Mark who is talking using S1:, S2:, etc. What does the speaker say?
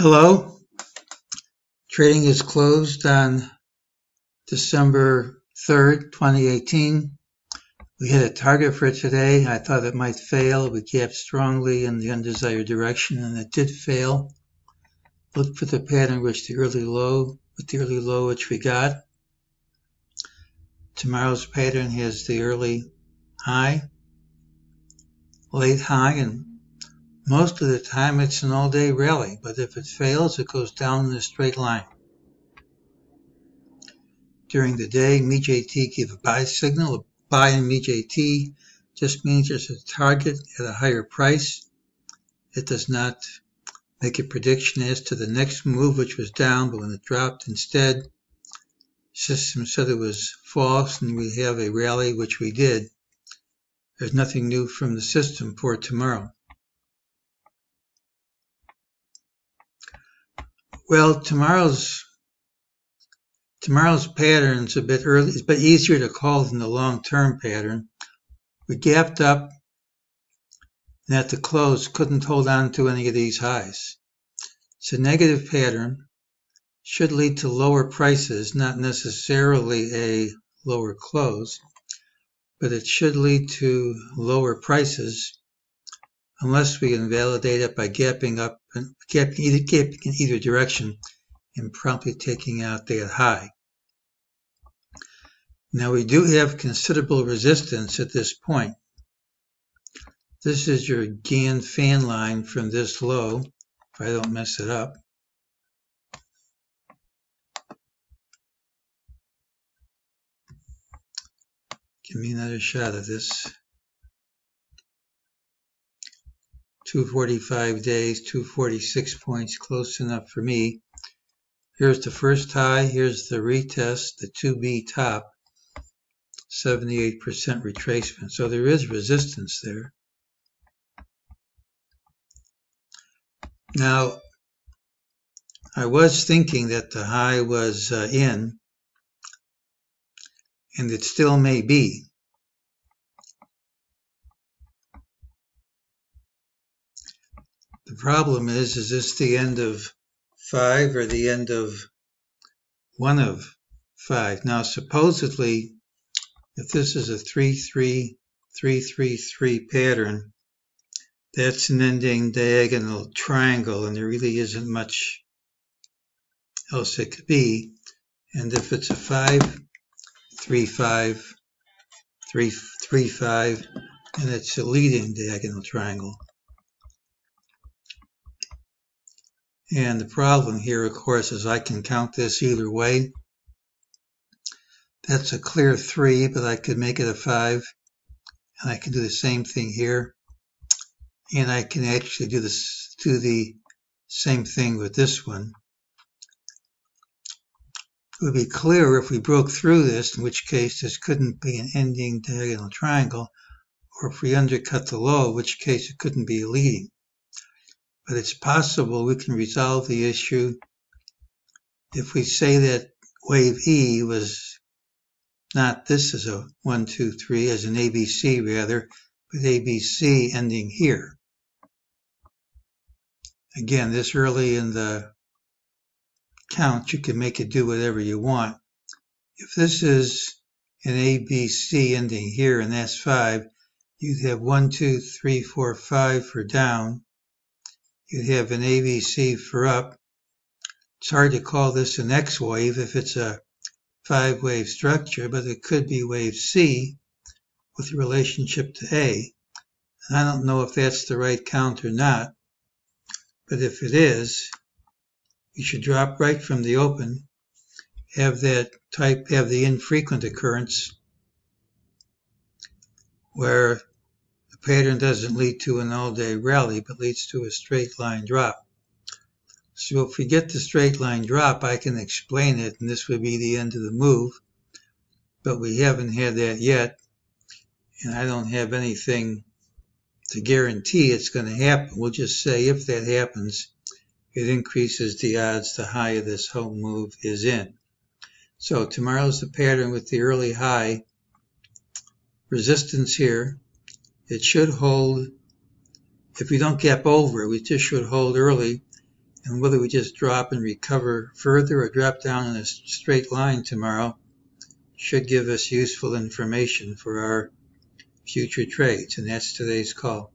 S1: Hello, trading is closed on December 3rd, 2018. We hit a target for today. I thought it might fail. We gapped strongly in the undesired direction and it did fail. Look for the pattern with the early low which we got. Tomorrow's pattern has the early high, late high, and most of the time it's an all-day rally, but if it fails, it goes down in a straight line. During the day, MEJT gave a buy signal. A buy in MEJT just means there's a target at a higher price. It does not make a prediction as to the next move, which was down, but when it dropped instead, system said it was false and we have a rally, which we did. There's nothing new from the system for tomorrow. Well, tomorrow's pattern's a bit early. It's a bit easier to call than the long-term pattern. We gapped up and at the close couldn't hold on to any of these highs. It's a negative pattern. Should lead to lower prices, not necessarily a lower close, but it should lead to lower prices unless we invalidate it by gapping up and gapping in either direction and promptly taking out that high. Now we do have considerable resistance at this point. This is your Gann fan line from this low, if I don't mess it up. Give me another shot of this. 245 days, 246 points, close enough for me. Here's the first high, here's the retest, the 2B top, 78% retracement. So there is resistance there. Now, I was thinking that the high was in, and it still may be. The problem is this the end of 5 or the end of 1 of 5? Now, supposedly, if this is a 3-3-3-3-3 pattern, that's an ending diagonal triangle, and there really isn't much else it could be. And if it's a 5-3-5-3-3-5, and it's a leading diagonal triangle. And the problem here, of course, is I can count this either way. That's a clear 3, but I could make it a 5. And I can do the same thing here. And I can actually do the same thing with this one. It would be clearer if we broke through this, in which case this couldn't be an ending diagonal triangle, or if we undercut the low, in which case it couldn't be a leading. But it's possible we can resolve the issue if we say that wave E was not this as a 1, 2, 3, as an ABC rather, but ABC ending here. Again, this early in the count, you can make it do whatever you want. If this is an ABC ending here and that's 5, you'd have 1, 2, 3, 4, 5 for down. You'd have an ABC for up. It's hard to call this an X wave if it's a 5-wave structure, but it could be wave C with relationship to A. And I don't know if that's the right count or not, but if it is, you should drop right from the open, have the infrequent occurrence where the pattern doesn't lead to an all-day rally, but leads to a straight line drop. So if we get the straight line drop, I can explain it, and this would be the end of the move. But we haven't had that yet, and I don't have anything to guarantee it's going to happen. We'll just say if that happens, it increases the odds the high of this whole move is in. So tomorrow's the pattern with the early high, resistance here. It should hold. If we don't gap over, we just should hold early And whether we just drop and recover further or drop down in a straight line tomorrow should give us useful information for our future trades. And that's today's call.